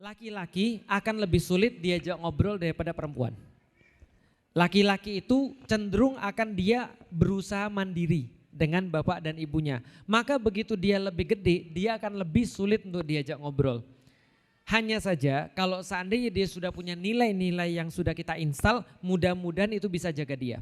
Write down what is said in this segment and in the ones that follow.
laki-laki akan lebih sulit diajak ngobrol daripada perempuan. Laki-laki itu cenderung akan dia berusaha mandiri dengan bapak dan ibunya. Maka begitu dia lebih gede, dia akan lebih sulit untuk diajak ngobrol. Hanya saja kalau seandainya dia sudah punya nilai-nilai yang sudah kita install, mudah-mudahan itu bisa jaga dia.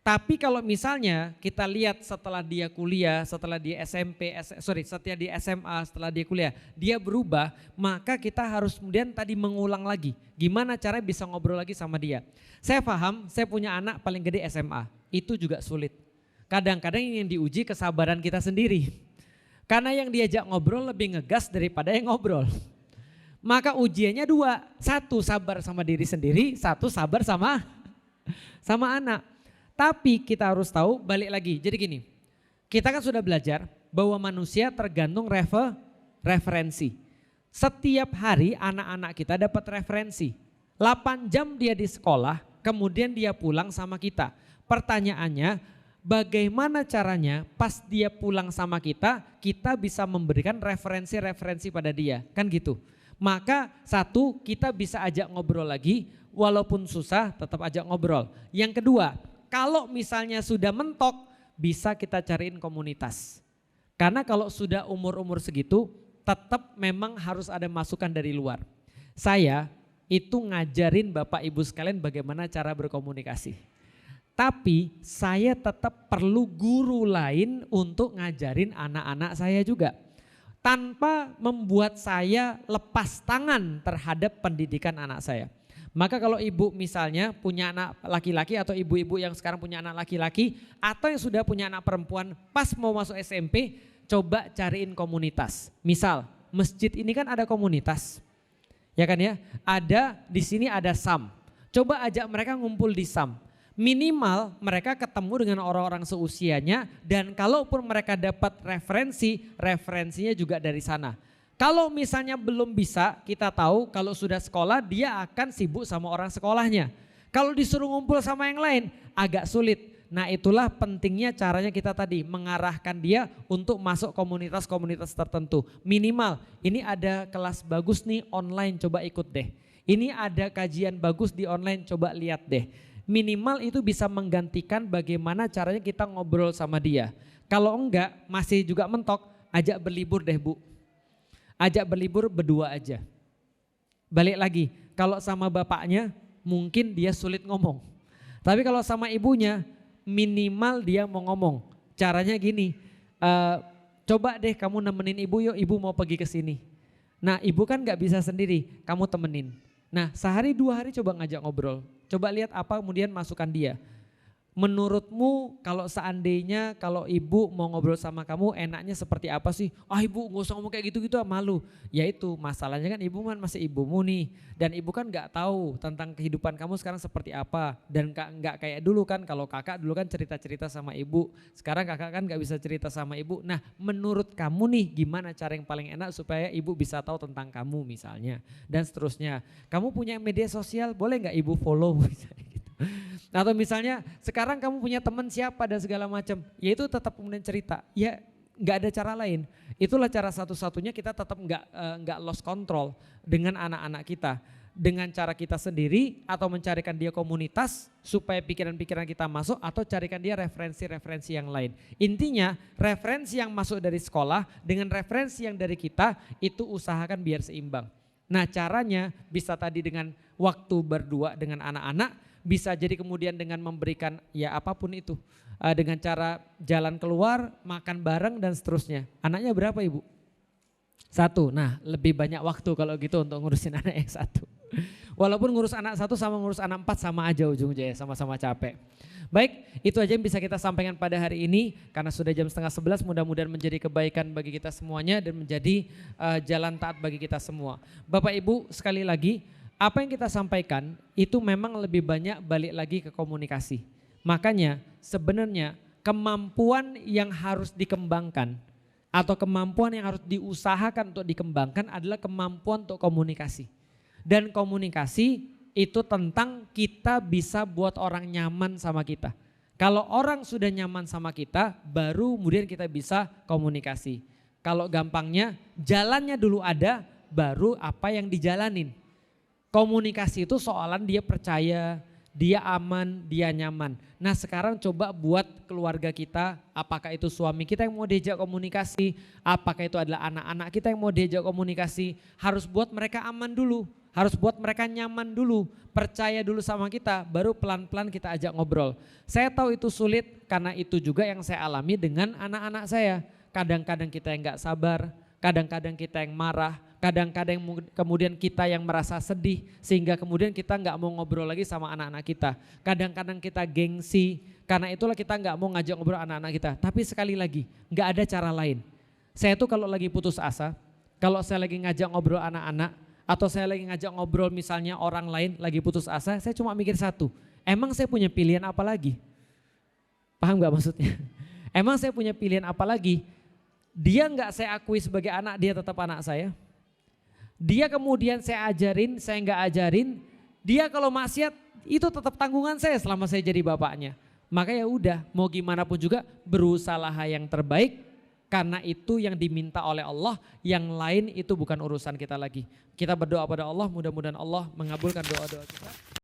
Tapi kalau misalnya kita lihat setelah dia kuliah, setelah dia setelah dia SMA, setelah dia kuliah, dia berubah, maka kita harus kemudian tadi mengulang lagi. Gimana cara bisa ngobrol lagi sama dia. Saya paham, saya punya anak paling gede SMA, itu juga sulit. Kadang-kadang yang diuji kesabaran kita sendiri. Karena yang diajak ngobrol lebih ngegas daripada yang ngobrol. Maka ujiannya dua, satu sabar sama diri sendiri, satu sabar sama anak. Tapi kita harus tahu, balik lagi, jadi gini, kita kan sudah belajar bahwa manusia tergantung referensi. Setiap hari anak-anak kita dapat referensi. 8 jam dia di sekolah, kemudian dia pulang sama kita. Pertanyaannya, bagaimana caranya pas dia pulang sama kita bisa memberikan referensi-referensi pada dia, kan gitu. Maka satu, kita bisa ajak ngobrol lagi, walaupun susah tetap ajak ngobrol. Yang kedua, kalau misalnya sudah mentok, bisa kita cariin komunitas. Karena kalau sudah umur-umur segitu, tetap memang harus ada masukan dari luar. Saya itu ngajarin Bapak Ibu sekalian bagaimana cara berkomunikasi. Tapi saya tetap perlu guru lain untuk ngajarin anak-anak saya juga. Tanpa membuat saya lepas tangan terhadap pendidikan anak saya. Maka kalau ibu misalnya punya anak laki-laki atau ibu-ibu yang sekarang punya anak laki-laki atau yang sudah punya anak perempuan pas mau masuk SMP, coba cariin komunitas. Misal masjid ini kan ada komunitas, ya kan ya? Ada di sini ada SAM. Coba ajak mereka ngumpul di SAM. Minimal mereka ketemu dengan orang-orang seusianya dan kalaupun mereka dapat referensinya juga dari sana. Kalau misalnya belum bisa, kita tahu kalau sudah sekolah dia akan sibuk sama orang sekolahnya. Kalau disuruh ngumpul sama yang lain agak sulit. Nah itulah pentingnya caranya kita tadi mengarahkan dia untuk masuk komunitas-komunitas tertentu. Minimal ini ada kelas bagus nih online, coba ikut deh. Ini ada kajian bagus di online, coba lihat deh. Minimal itu bisa menggantikan bagaimana caranya kita ngobrol sama dia. Kalau enggak masih juga mentok, ajak berlibur deh Bu. Ajak berlibur berdua aja. Balik lagi, kalau sama bapaknya mungkin dia sulit ngomong. Tapi kalau sama ibunya minimal dia mau ngomong. Caranya gini, coba deh kamu nemenin ibu yuk, ibu mau pergi ke sini. Nah ibu kan gak bisa sendiri, kamu temenin. Nah sehari 2 hari coba ngajak ngobrol. Coba lihat apa kemudian masukan dia. Menurutmu kalau seandainya kalau ibu mau ngobrol sama kamu enaknya seperti apa sih? Ah ibu gak usah ngomong kayak gitu-gitu malu. Ya itu masalahnya kan ibu kan masih ibumu nih. Dan ibu kan gak tahu tentang kehidupan kamu sekarang seperti apa. Dan gak kayak dulu kan, kalau kakak dulu kan cerita-cerita sama ibu. Sekarang kakak kan gak bisa cerita sama ibu. Nah menurut kamu nih gimana cara yang paling enak supaya ibu bisa tahu tentang kamu misalnya. Dan seterusnya. Kamu punya media sosial boleh gak ibu follow misalnya gitu. Atau misalnya sekarang kamu punya teman siapa dan segala macam, ya itu tetap kemudian cerita. Ya nggak ada cara lain. Itulah cara satu-satunya kita tetap nggak lost control dengan anak-anak kita. Dengan cara kita sendiri atau mencarikan dia komunitas supaya pikiran-pikiran kita masuk atau carikan dia referensi-referensi yang lain. Intinya referensi yang masuk dari sekolah dengan referensi yang dari kita itu usahakan biar seimbang. Nah caranya bisa tadi dengan waktu berdua dengan anak-anak, bisa jadi kemudian dengan memberikan ya apapun itu. Dengan cara jalan keluar, makan bareng dan seterusnya. Anaknya berapa Ibu? 1, nah lebih banyak waktu kalau gitu untuk ngurusin anak yang 1. Walaupun ngurus anak 1 sama ngurus anak 4 sama aja ujung-ujungnya, sama-sama capek. Baik, itu aja yang bisa kita sampaikan pada hari ini. Karena sudah jam 10:30, mudah-mudahan menjadi kebaikan bagi kita semuanya dan menjadi jalan taat bagi kita semua. Bapak Ibu sekali lagi, apa yang kita sampaikan itu memang lebih banyak balik lagi ke komunikasi. Makanya sebenarnya kemampuan yang harus dikembangkan atau kemampuan yang harus diusahakan untuk dikembangkan adalah kemampuan untuk komunikasi. Dan komunikasi itu tentang kita bisa buat orang nyaman sama kita. Kalau orang sudah nyaman sama kita, baru kemudian kita bisa komunikasi. Kalau gampangnya jalannya dulu ada, baru apa yang dijalanin. Komunikasi itu soalan dia percaya, dia aman, dia nyaman. Nah sekarang coba buat keluarga kita, apakah itu suami kita yang mau diajak komunikasi, apakah itu adalah anak-anak kita yang mau diajak komunikasi, harus buat mereka aman dulu, harus buat mereka nyaman dulu, percaya dulu sama kita, baru pelan-pelan kita ajak ngobrol. Saya tahu itu sulit karena itu juga yang saya alami dengan anak-anak saya. Kadang-kadang kita yang gak sabar, kadang-kadang kita yang marah, kadang-kadang kemudian kita yang merasa sedih sehingga kemudian kita nggak mau ngobrol lagi sama anak-anak kita. Kadang-kadang kita gengsi, karena itulah kita nggak mau ngajak ngobrol anak-anak kita. Tapi sekali lagi nggak ada cara lain. Saya tuh kalau lagi putus asa, kalau saya lagi ngajak ngobrol anak-anak atau saya lagi ngajak ngobrol misalnya orang lain lagi putus asa, saya cuma mikir satu, emang saya punya pilihan apa lagi? Paham nggak maksudnya? Emang saya punya pilihan apa lagi? Dia nggak saya akui sebagai anak, dia tetap anak saya. Dia kemudian saya ajarin, saya nggak ajarin, dia kalau maksiat itu tetap tanggungan saya selama saya jadi bapaknya. Maka ya udah, mau gimana pun juga berusahalah yang terbaik karena itu yang diminta oleh Allah, yang lain itu bukan urusan kita lagi. Kita berdoa pada Allah, mudah-mudahan Allah mengabulkan doa-doa kita.